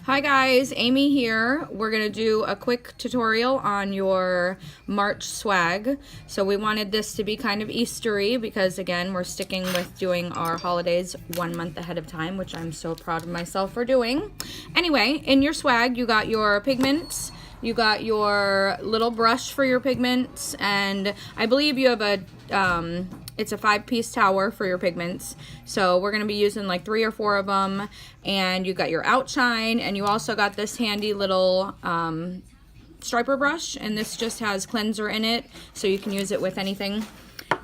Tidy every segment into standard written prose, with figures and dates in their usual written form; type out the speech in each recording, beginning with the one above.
Hi guys, Amy here. We're going to do a quick tutorial on your March swag. So we wanted this to be kind of Eastery because again, we're sticking with doing our holidays 1 month ahead of time, which I'm so proud of myself for doing. Anyway, in your swag, you got your pigments, you got your little brush for your pigments, and I believe you have it's a 5-piece tower for your pigments. So we're going to be using like 3 or 4 of them. And you got your outshine, and you also got this handy little striper brush. And this just has cleanser in it, so you can use it with anything.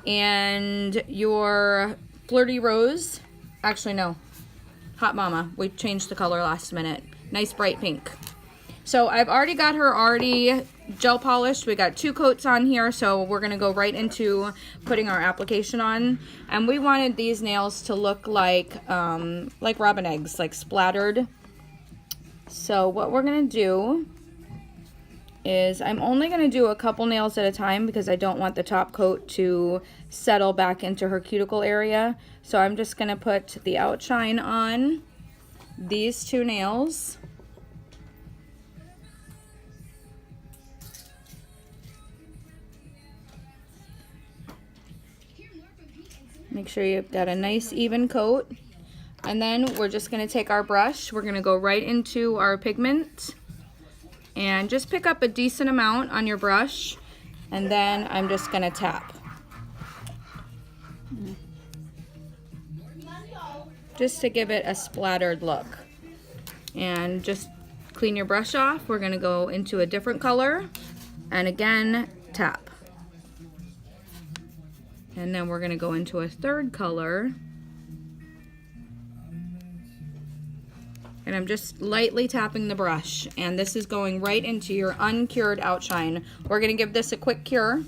And your Flirty Rose, actually no, Hot Mama. We changed the color last minute. Nice bright pink. So I've already got her gel polished. We got 2 coats on here, so we're gonna go right into putting our application on. And we wanted these nails to look like robin eggs, like splattered. So what we're gonna do is I'm only gonna do a couple nails at a time because I don't want the top coat to settle back into her cuticle area. So I'm just gonna put the outshine on these 2 nails. Make sure you've got a nice even coat. And then we're just going to take our brush. We're going to go right into our pigment. And just pick up a decent amount on your brush. And then I'm just going to tap. Just to give it a splattered look. And just clean your brush off. We're going to go into a different color. And again, tap. And then we're going to go into a 3rd color. And I'm just lightly tapping the brush. And this is going right into your uncured outshine. We're going to give this a quick cure.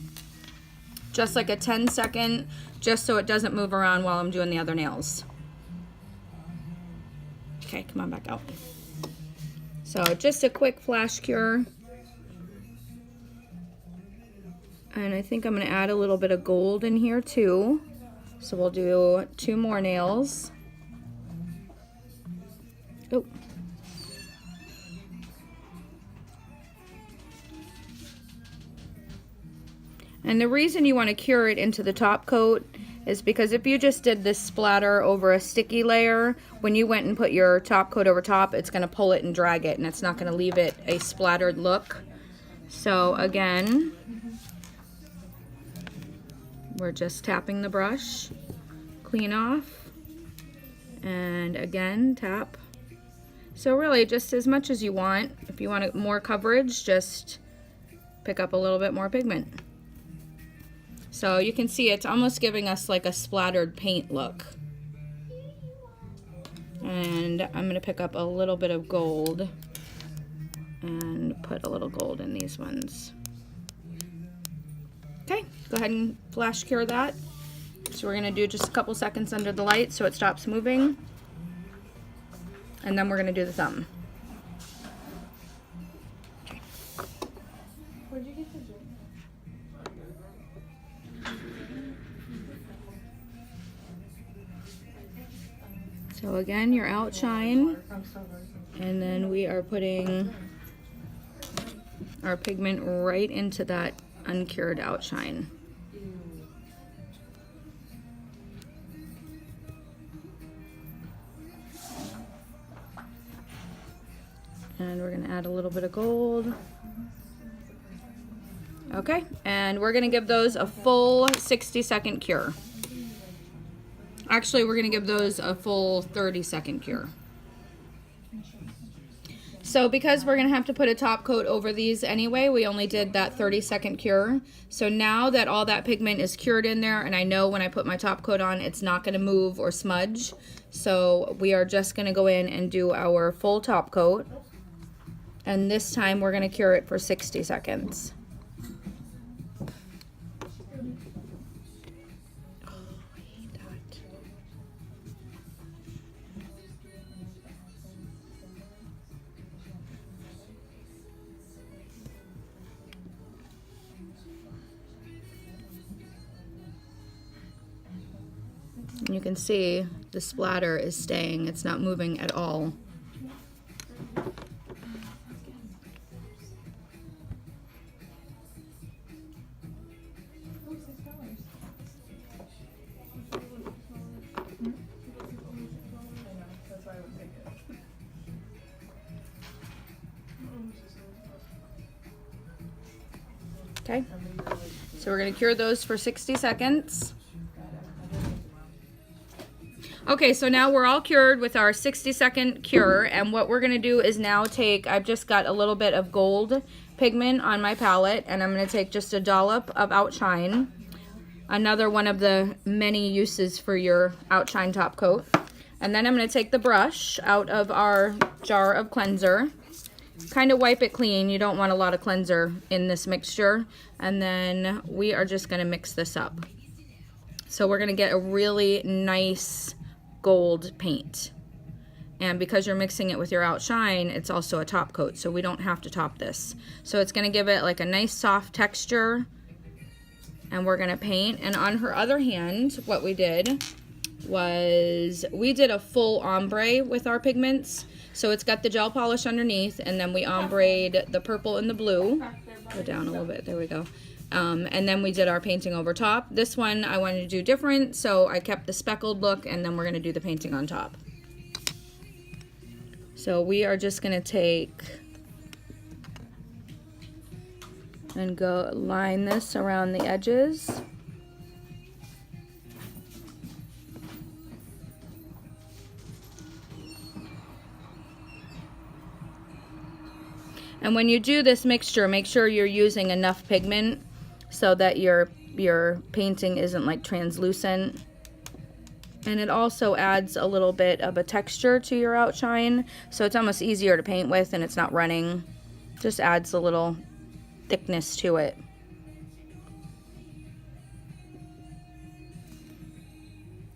Just like a 10-second, just so it doesn't move around while I'm doing the other nails. Okay, come on back out. So just a quick flash cure. And I think I'm going to add a little bit of gold in here too. So we'll do 2 more nails. Oh. And the reason you want to cure it into the top coat is because if you just did this splatter over a sticky layer, when you went and put your top coat over top, it's going to pull it and drag it, and it's not going to leave it a splattered look. So again, we're just tapping the brush, clean off, and again, tap. So really, just as much as you want. If you want more coverage, just pick up a little bit more pigment. So you can see it's almost giving us like a splattered paint look. And I'm gonna pick up a little bit of gold and put a little gold in these ones. Okay, go ahead and flash cure that. So we're gonna do just a couple seconds under the light so it stops moving. And then we're gonna do the thumb. Okay. Where'd you get the jewel? So again, your outshine. And then we are putting our pigment right into that uncured outshine. And we're going to add a little bit of gold. Okay, and we're going to give those a full 60-second cure. Actually, we're going to give those a full 30-second cure. So because we're going to have to put a top coat over these anyway, we only did that 30-second cure. So now that all that pigment is cured in there, and I know when I put my top coat on, it's not going to move or smudge. So we are just going to go in and do our full top coat. And this time we're going to cure it for 60 seconds. And you can see the splatter is staying. It's not moving at all. Okay, so we're gonna cure those for 60 seconds. Okay, so now we're all cured with our 60-second cure, and what we're gonna do is now take, I've just got a little bit of gold pigment on my palette, and I'm gonna take just a dollop of Outshine, another one of the many uses for your Outshine top coat. And then I'm gonna take the brush out of our jar of cleanser, kind of wipe it clean. You don't want a lot of cleanser in this mixture. And then we are just gonna mix this up. So we're gonna get a really nice gold paint. And because you're mixing it with your Outshine, it's also a top coat, so we don't have to top this. So it's gonna give it like a nice soft texture, and we're gonna paint. And on her other hand, what we did was we did a full ombre with our pigments. So it's got the gel polish underneath, and then we ombre'd the purple and the blue. Go down a little bit, there we go. And then we did our painting over top. This one I wanted to do different, so I kept the speckled look, and then we're gonna do the painting on top. So we are just gonna take and go line this around the edges. And when you do this mixture, make sure you're using enough pigment so that your painting isn't like translucent. And it also adds a little bit of a texture to your Outshine, so it's almost easier to paint with and it's not running. Just adds a little thickness to it.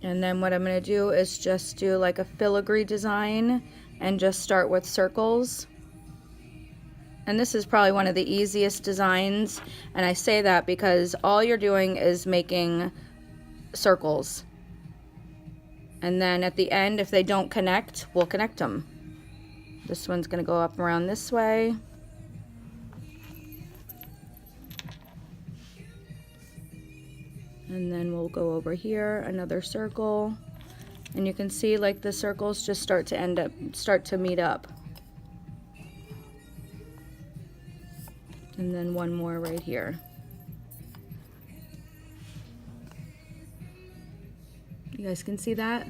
And then what I'm gonna do is just do like a filigree design and just start with circles. And this is probably one of the easiest designs, and I say that because all you're doing is making circles. And then at the end, if they don't connect, we'll connect them. This one's gonna go up around this way. And then we'll go over here, another circle. And you can see like the circles just start to meet up. And then one more right here. You guys can see that?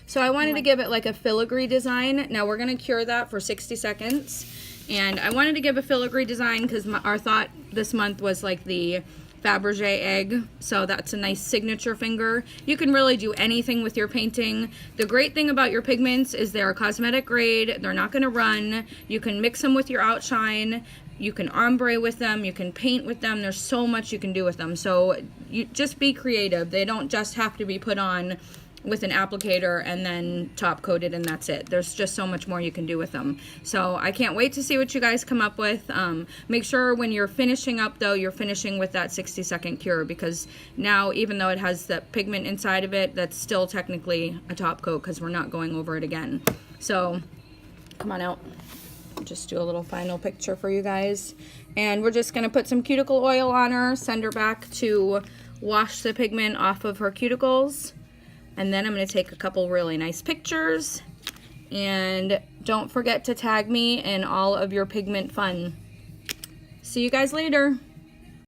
So I wanted to give it like a filigree design. Now we're gonna cure that for 60 seconds. And I wanted to give a filigree design because our thought this month was like the Fabergé egg. So that's a nice signature finger. You can really do anything with your painting. The great thing about your pigments is they're cosmetic grade. They're not gonna run. You can mix them with your Outshine. You can ombre with them, you can paint with them. There's so much you can do with them. So you just be creative. They don't just have to be put on with an applicator and then top coated and that's it. There's just so much more you can do with them. So I can't wait to see what you guys come up with. Make sure when you're finishing up though, you're finishing with that 60-second cure, because now even though it has the pigment inside of it, that's still technically a top coat because we're not going over it again. So come on out. Just do a little final picture for you guys. And we're just gonna put some cuticle oil on her, send her back to wash the pigment off of her cuticles. And then I'm gonna take a couple really nice pictures. And don't forget to tag me in all of your pigment fun. See you guys later.